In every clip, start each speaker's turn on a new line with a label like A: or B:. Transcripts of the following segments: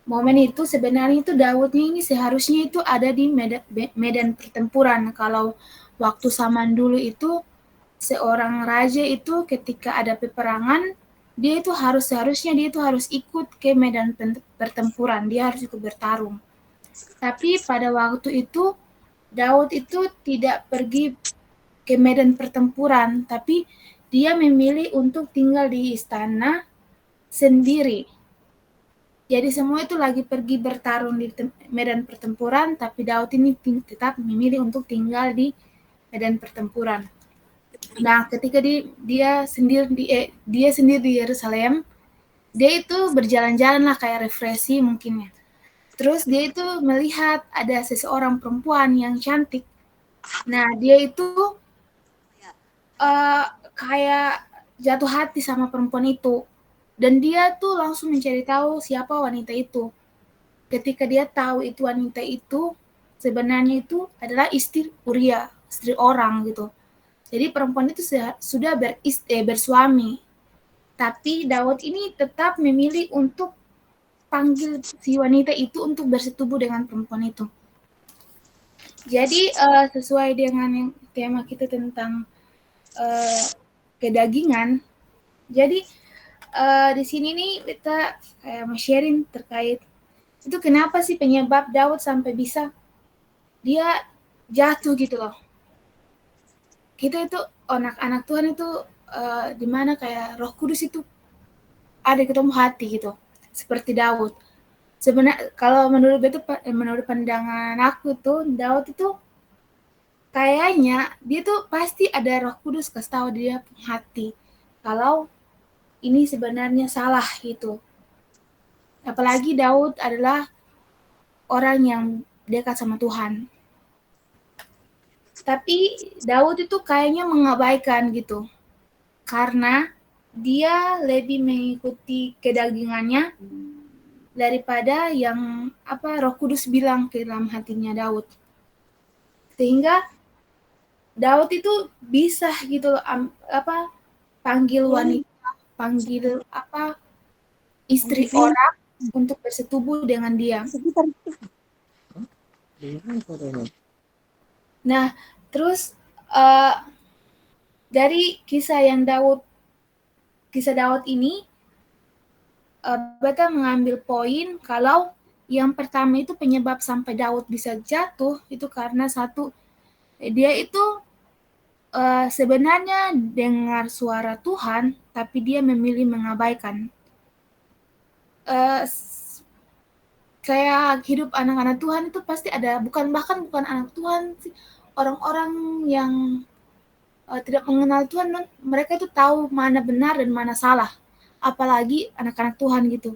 A: momen itu sebenarnya itu Daudnya ini seharusnya itu ada di medan pertempuran. Kalau waktu zaman dulu itu seorang raja itu ketika ada peperangan, dia itu seharusnya dia itu harus ikut ke medan pertempuran, dia harus ikut bertarung. Tapi pada waktu itu Daud itu tidak pergi ke medan pertempuran, tapi dia memilih untuk tinggal di istana sendiri. Jadi semua itu lagi pergi bertarung di medan pertempuran, tapi Daud ini tetap memilih untuk tinggal di medan pertempuran. Nah, ketika dia sendiri di Yerusalem, dia itu berjalan-jalan lah kayak refreshing mungkin ya. Terus dia itu melihat ada seseorang perempuan yang cantik. Nah, dia itu uh, kayak jatuh hati sama perempuan itu. Dan dia tuh langsung mencari tahu siapa wanita itu. Ketika dia tahu itu wanita itu sebenarnya itu adalah istri Uria, istri orang gitu. Jadi perempuan itu sudah bersuami. Tapi Daud ini tetap memilih untuk panggil si wanita itu untuk bersetubuh dengan perempuan itu. Jadi sesuai dengan yang tema kita tentang kedagingan, jadi di sini nih kita kayak sharing terkait itu kenapa sih penyebab Daud sampai bisa dia jatuh gitu loh. Kita itu anak-anak Tuhan itu di mana kayak Roh Kudus itu ada ketemu hati gitu, seperti Daud. Sebenarnya kalau menurut pandangan aku tuh Daud itu kayaknya dia tuh pasti ada Roh Kudus kasih tahu dia hati kalau ini sebenarnya salah gitu. Apalagi Daud adalah orang yang dekat sama Tuhan. Tapi Daud itu kayaknya mengabaikan gitu. Karena dia lebih mengikuti kedagingannya daripada yang Roh Kudus bilang ke dalam hatinya Daud. Sehingga Daud itu bisa gitu loh, panggil wanita, panggil istri orang untuk bersetubuh dengan dia. Nah, terus dari kisah Daud ini, Bata mengambil poin kalau yang pertama itu penyebab sampai Daud bisa jatuh itu karena satu, dia itu sebenarnya dengar suara Tuhan, tapi dia memilih mengabaikan. Kayak hidup anak-anak Tuhan itu pasti ada, bahkan bukan anak Tuhan sih, orang-orang yang tidak mengenal Tuhan, mereka itu tahu mana benar dan mana salah. Apalagi anak-anak Tuhan gitu.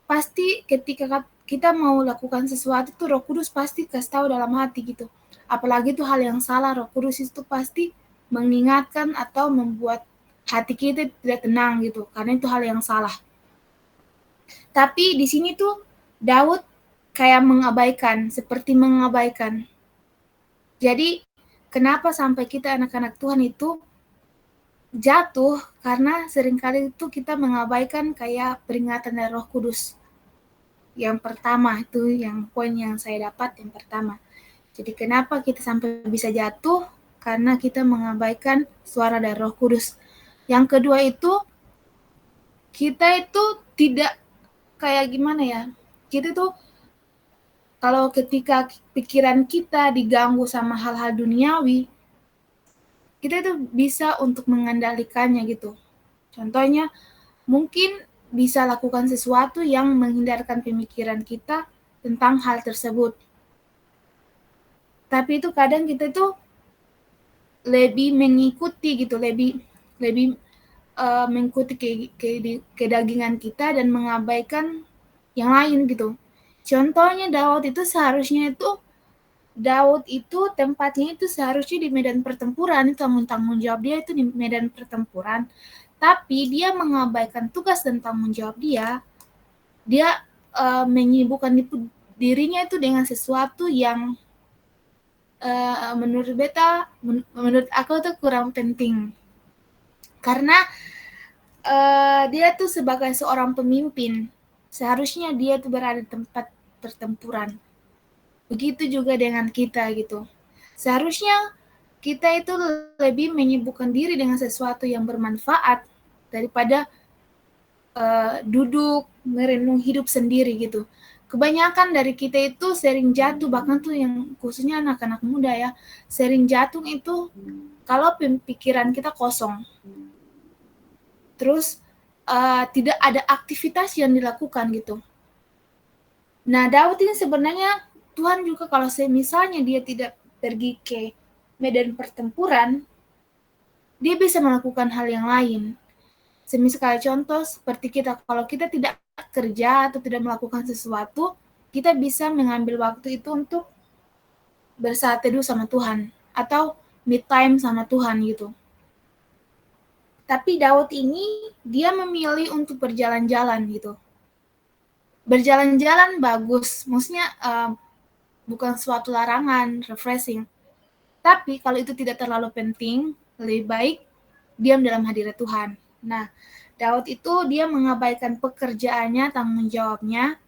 A: Pasti ketika kita mau lakukan sesuatu itu Roh Kudus pasti kasih tahu dalam hati gitu. Apalagi itu hal yang salah, Roh Kudus itu pasti mengingatkan atau membuat hati kita tidak tenang gitu, karena itu hal yang salah. Tapi di sini tuh Daud kayak seperti mengabaikan. Jadi kenapa sampai kita anak-anak Tuhan itu jatuh, karena seringkali itu kita mengabaikan kayak peringatan dari Roh Kudus. Yang pertama itu yang poin yang saya dapat yang pertama. Jadi kenapa kita sampai bisa jatuh? Karena kita mengabaikan suara dari Roh Kudus. Yang kedua itu kita itu tidak kayak gimana ya? Kita tuh kalau ketika pikiran kita diganggu sama hal-hal duniawi, kita itu bisa untuk mengendalikannya gitu. Contohnya, mungkin bisa lakukan sesuatu yang menghindarkan pemikiran kita tentang hal tersebut. Tapi itu kadang kita itu lebih mengikuti gitu, lebih mengikuti kedagingan kita dan mengabaikan yang lain gitu. Contohnya Daud itu tempatnya itu seharusnya di medan pertempuran, itu tanggung jawab dia itu di medan pertempuran. Tapi dia mengabaikan tugas dan tanggung jawab dia menyibukkan dirinya itu dengan sesuatu yang menurut aku tuh kurang penting. Karena dia tuh sebagai seorang pemimpin, seharusnya dia itu berada di tempat pertempuran. Begitu juga dengan kita gitu. Seharusnya kita itu lebih menyibukkan diri dengan sesuatu yang bermanfaat daripada duduk merenung hidup sendiri gitu. Kebanyakan dari kita itu sering jatuh, bahkan tuh yang khususnya anak-anak muda ya, sering jatuh itu kalau pikiran kita kosong. Terus tidak ada aktivitas yang dilakukan gitu. Nah, Daud ini sebenarnya Tuhan juga kalau misalnya dia tidak pergi ke medan pertempuran, dia bisa melakukan hal yang lain. Semisal contoh seperti kita, kalau kita tidak kerja atau tidak melakukan sesuatu, kita bisa mengambil waktu itu untuk bersaat teduh sama Tuhan atau me time sama Tuhan gitu. Tapi Daud ini dia memilih untuk berjalan-jalan gitu. Berjalan-jalan bagus, maksudnya bukan suatu larangan, refreshing. Tapi kalau itu tidak terlalu penting, lebih baik diam dalam hadirat Tuhan. Nah, Daud itu dia mengabaikan pekerjaannya, tanggung jawabnya.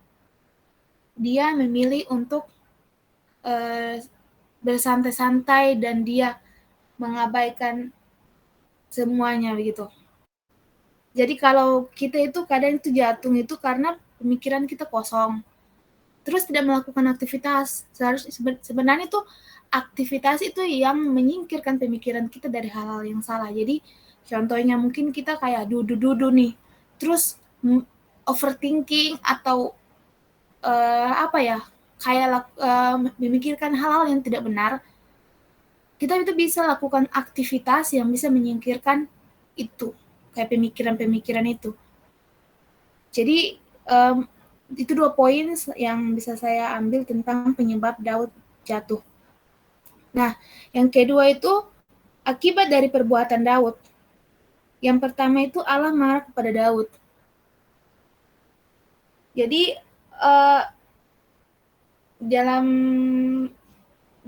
A: Dia memilih untuk bersantai-santai dan dia mengabaikan semuanya begitu. Jadi kalau kita itu kadang itu jatuh itu karena pemikiran kita kosong. Terus tidak melakukan aktivitas. Sebenarnya itu aktivitas itu yang menyingkirkan pemikiran kita dari hal-hal yang salah. Jadi contohnya mungkin kita kayak duduk-duduk nih, terus overthinking atau kayak memikirkan hal-hal yang tidak benar. Kita itu bisa lakukan aktivitas yang bisa menyingkirkan itu, kayak pemikiran-pemikiran itu. Jadi itu 2 poin yang bisa saya ambil tentang penyebab Daud jatuh. Nah, yang kedua itu akibat dari perbuatan Daud. Yang pertama itu Allah marah kepada Daud. Jadi dalam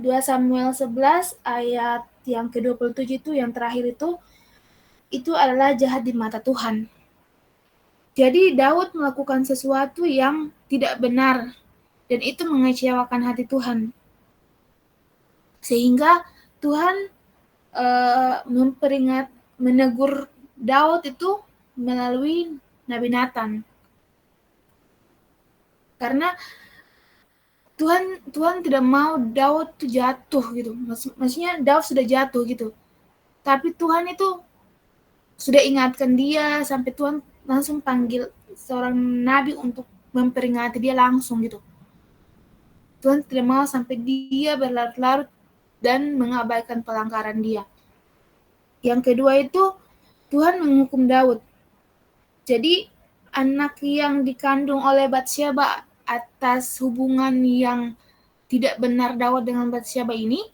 A: 2 Samuel 11 ayat yang ke-27 itu yang terakhir itu adalah jahat di mata Tuhan. Jadi Daud melakukan sesuatu yang tidak benar dan itu mengecewakan hati Tuhan. Sehingga Tuhan menegur Daud itu melalui Nabi Nathan. Karena Tuhan tidak mau Daud tuh jatuh gitu. Maksudnya Daud sudah jatuh gitu. Tapi Tuhan itu sudah ingatkan dia sampai Tuhan langsung panggil seorang nabi untuk memperingati dia langsung gitu. Tuhan tidak mau sampai dia berlarut-larut dan mengabaikan pelanggaran dia. Yang kedua itu Tuhan menghukum Daud. Jadi anak yang dikandung oleh Batsyeba atas hubungan yang tidak benar Daud dengan Batsyeba ini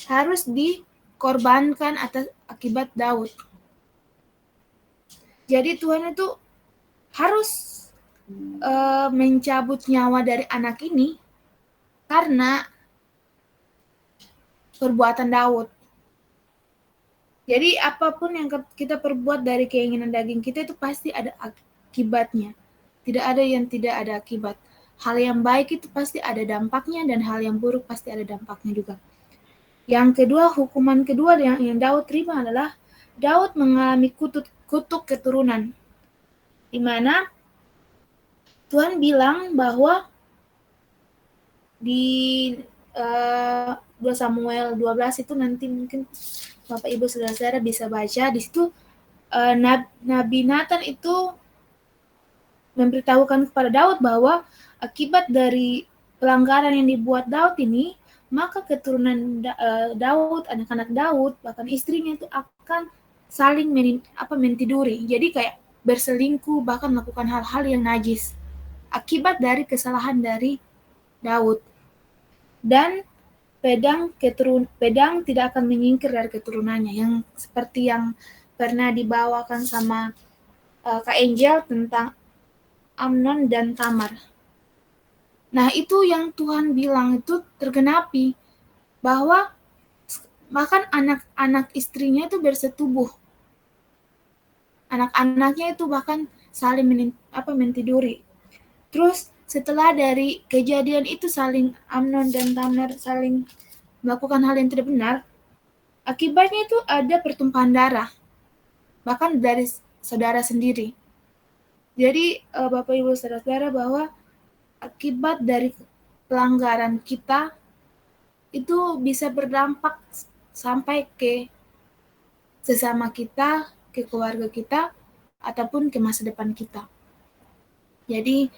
A: harus dikorbankan atas akibat Daud. Jadi Tuhan itu harus mencabut nyawa dari anak ini karena perbuatan Daud. Jadi apapun yang kita perbuat dari keinginan daging kita itu pasti ada akibatnya. Tidak ada yang tidak ada akibat. Hal yang baik itu pasti ada dampaknya dan hal yang buruk pasti ada dampaknya juga. Yang kedua, hukuman kedua yang Daud terima adalah Daud mengalami kutuk keturunan. Di mana Tuhan bilang bahwa di 2 Samuel 12 itu nanti mungkin Bapak Ibu Saudara-saudara bisa baca di situ Nabi Nathan itu memberitahukan kepada Daud bahwa akibat dari pelanggaran yang dibuat Daud ini, maka keturunan Daud, anak-anak Daud, bahkan istrinya itu akan saling mentiduri. Jadi kayak berselingkuh, bahkan melakukan hal-hal yang najis. Akibat dari kesalahan dari Daud. Dan pedang tidak akan menyingkir dari keturunannya, yang seperti yang pernah dibawakan sama Kak Angel tentang Amnon dan Tamar. Nah, itu yang Tuhan bilang itu tergenapi, bahwa bahkan anak-anak istrinya itu bersetubuh. Anak-anaknya itu bahkan saling mentiduri. Terus setelah dari kejadian itu saling Amnon dan Tamar saling melakukan hal yang tidak benar, akibatnya itu ada pertumpahan darah, bahkan dari saudara sendiri. Jadi Bapak Ibu Saudara-saudara bahwa akibat dari pelanggaran kita itu bisa berdampak sampai ke sesama kita, ke keluarga kita, ataupun ke masa depan kita. Jadi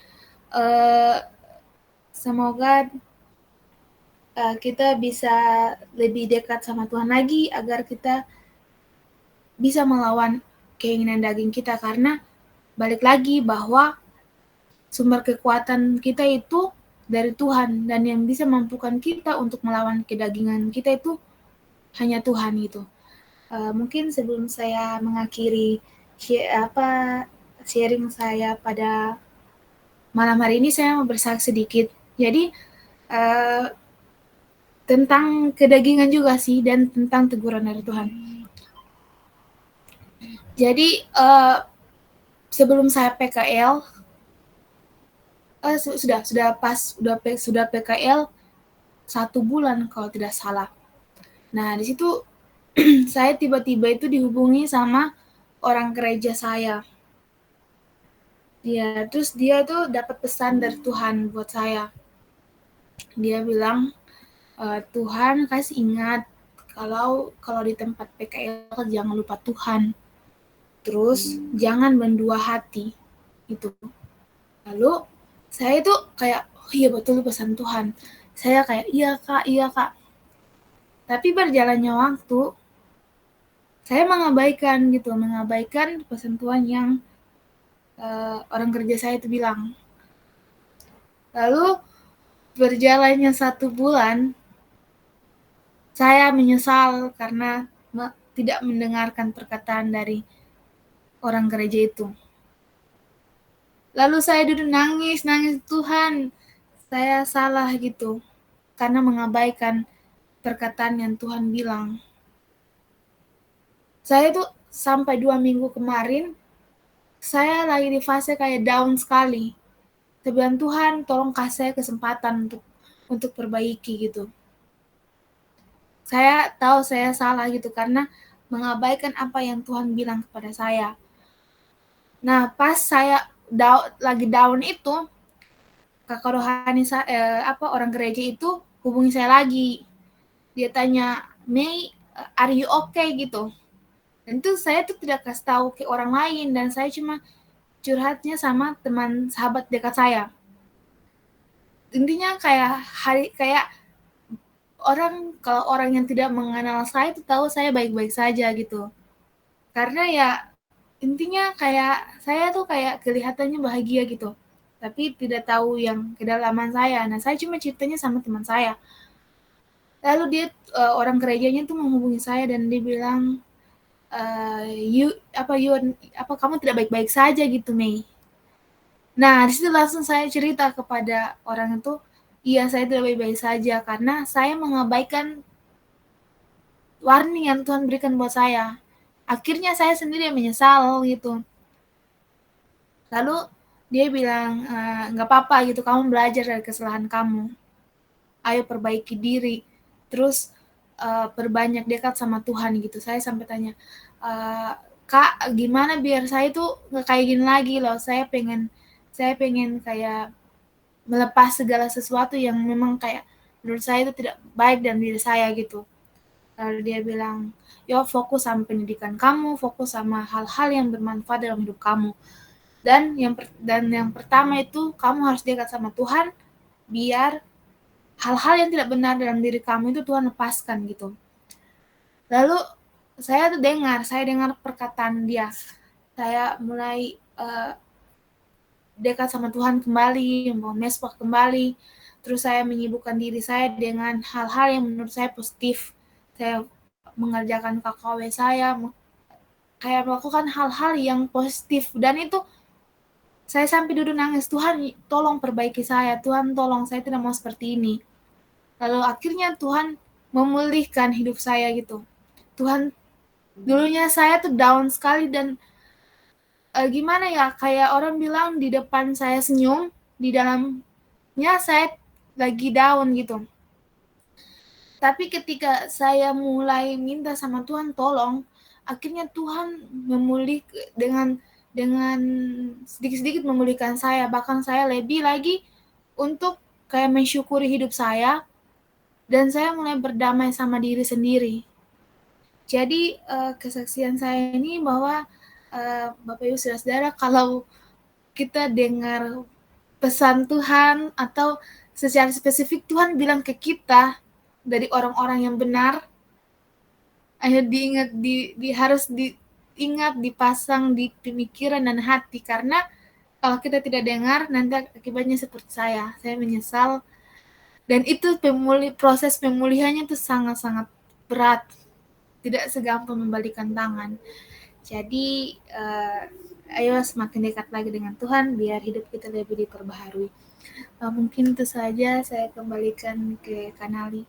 A: semoga kita bisa lebih dekat sama Tuhan lagi agar kita bisa melawan keinginan daging kita, karena balik lagi bahwa sumber kekuatan kita itu dari Tuhan, dan yang bisa mampukan kita untuk melawan kedagingan kita itu hanya Tuhan gitu. Mungkin sebelum saya mengakhiri sharing saya pada malam hari ini, saya mau bersaksi sedikit. Jadi tentang kedagingan juga sih, dan tentang teguran dari Tuhan. Jadi sebelum saya PKL, sudah PKL 1 bulan kalau tidak salah. Nah di situ saya tiba-tiba itu dihubungi sama orang gereja saya. Terus dia tuh dapat pesan dari Tuhan buat saya. Dia bilang, Tuhan kasih ingat kalau di tempat PKL jangan lupa Tuhan. Terus jangan mendua hati itu. Lalu saya itu kayak, oh iya betul pesan Tuhan. Saya kayak iya kak. Tapi berjalannya waktu, saya mengabaikan pesan Tuhan yang orang kerja saya itu bilang. Lalu berjalannya 1 bulan, saya menyesal karena tidak mendengarkan perkataan dari orang gereja itu. Lalu saya duduk nangis, Tuhan, saya salah gitu, karena mengabaikan perkataan yang Tuhan bilang. Saya tuh sampai 2 minggu kemarin, saya lagi di fase kayak down sekali. Saya bilang, Tuhan tolong kasih saya kesempatan untuk perbaiki gitu. Saya tahu saya salah gitu, karena mengabaikan apa yang Tuhan bilang kepada saya. Nah, pas saya lagi down itu, kakak rohani orang gereja itu hubungi saya lagi. Dia tanya, Mei, are you okay gitu. Dan itu saya tuh tidak kasih tahu ke orang lain, dan saya cuma curhatnya sama teman sahabat dekat saya. Intinya kayak kalau orang yang tidak mengenal saya itu tahu saya baik-baik saja gitu. Karena ya intinya kayak saya tuh kayak kelihatannya bahagia gitu, tapi tidak tahu yang kedalaman saya. Nah, saya cuma ceritanya sama teman saya. Lalu dia orang gerejanya tuh menghubungi saya dan dia bilang, kamu tidak baik-baik saja gitu, Mei. Nah, di situ langsung saya cerita kepada orang itu, iya saya tidak baik-baik saja karena saya mengabaikan warning yang Tuhan berikan buat saya. Akhirnya saya sendiri yang menyesal gitu. Lalu dia bilang, nggak apa-apa gitu, kamu belajar dari kesalahan kamu. Ayo perbaiki diri. Terus perbanyak dekat sama Tuhan gitu. Saya sampai tanya, Kak, gimana biar saya tuh nggak kayak gini lagi loh. Saya pengen kayak melepas segala sesuatu yang memang kayak menurut saya itu tidak baik dalam diri saya gitu. Lalu dia bilang, yo fokus sama pendidikan kamu, fokus sama hal-hal yang bermanfaat dalam hidup kamu. Dan yang pertama itu kamu harus dekat sama Tuhan, biar hal-hal yang tidak benar dalam diri kamu itu Tuhan lepaskan gitu. Lalu saya dengar perkataan dia. Saya mulai dekat sama Tuhan kembali, mau mesbah kembali. Terus saya menyibukkan diri saya dengan hal-hal yang menurut saya positif. Saya mengerjakan KKW saya, kayak melakukan hal-hal yang positif, dan itu saya sampai duduk nangis, Tuhan tolong perbaiki saya, Tuhan tolong, saya tidak mau seperti ini. Lalu akhirnya Tuhan memulihkan hidup saya gitu. Tuhan, dulunya saya tuh down sekali dan gimana ya, kayak orang bilang di depan saya senyum, di dalamnya saya lagi down gitu. Tapi ketika saya mulai minta sama Tuhan tolong, akhirnya Tuhan dengan sedikit-sedikit memulihkan saya, bahkan saya lebih lagi untuk kayak mensyukuri hidup saya, dan saya mulai berdamai sama diri sendiri. Jadi kesaksian saya ini bahwa Bapak Ibu Saudara-saudara, kalau kita dengar pesan Tuhan atau secara spesifik Tuhan bilang ke kita dari orang-orang yang benar, ayo diingat, harus diingat, dipasang di pemikiran dan hati, karena kalau kita tidak dengar nanti akibatnya seperti saya menyesal, dan itu proses pemulihannya itu sangat-sangat berat, tidak segampang membalikan tangan. Jadi ayo semakin dekat lagi dengan Tuhan biar hidup kita lebih diperbaharui. Mungkin itu saja, saya kembalikan ke Kanali.